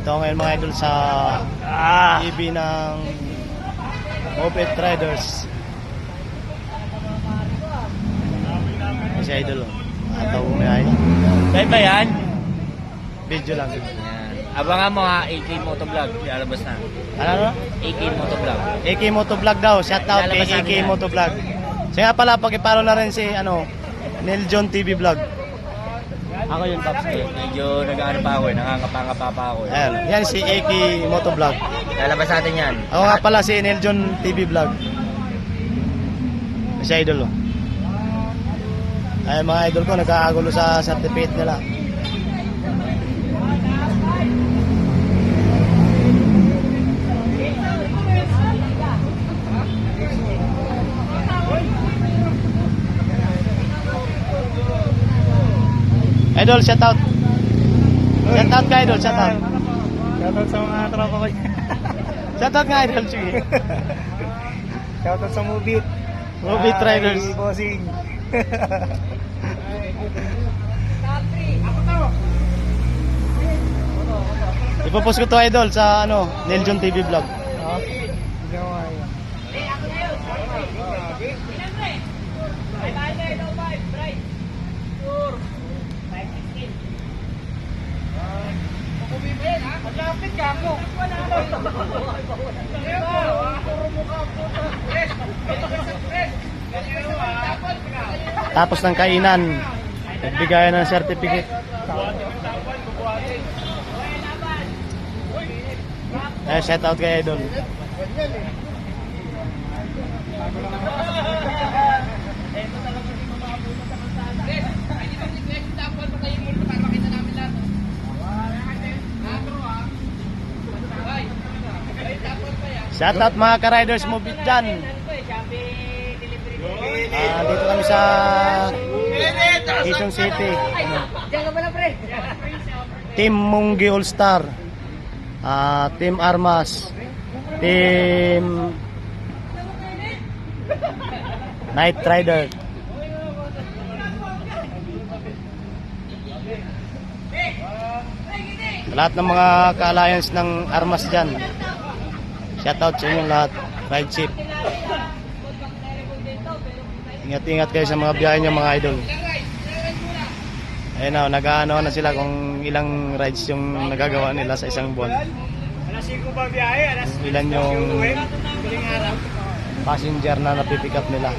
Dito ako ngayon mga idol sa TV ng Moped Riders. Si idol ataw may ay. Live ba yan? Video lang. Yan. Abangan mo ha, AK Motovlog. Lalabas na. Ano? AK Motovlog. AK Motovlog daw. Shout out kay Lalabas AK namin yan. Motovlog. Siya nga pala, pag-iparo na rin si Neil John TV Vlog. Ako yung top Eh, medyo nag-ano pa ako eh, nangangapangapa pa ako eh. Ayan, yan si AK Motovlog. Lalabas natin yan. Ako nga pala si Neil John TV Vlog. Si idol ay mga idol ko nagkakagulo sa certificate nila. Idol, shout out. Shout out ka idol, shout out. Shoutout sa mga tropa ko. Shout out nga idol, sige. Shoutout sa Movit. Movit Riders. Ay, bossing. Ipopost ko to idol sa Neil John TV Vlog. Tapos ng kainan, nagbigayan ng certificate. Shout out kay idol. Shout out mga ka-riders mo dyan. Dito kami sa Quezon City. Team Munggi All Star, Team Armas, Team Night Rider. Lahat ng mga ka-alliance ng Armas dyan, shoutout sa inyong lahat. Ride safe. Ingat-ingat kayo sa mga biyahe nyo mga idol. Ayun na, nag-aano na sila kung ilang rides yung nagagawa nila sa isang buwan. Alas 5 ba biyahe? Ilan yung passenger na napipick up nila.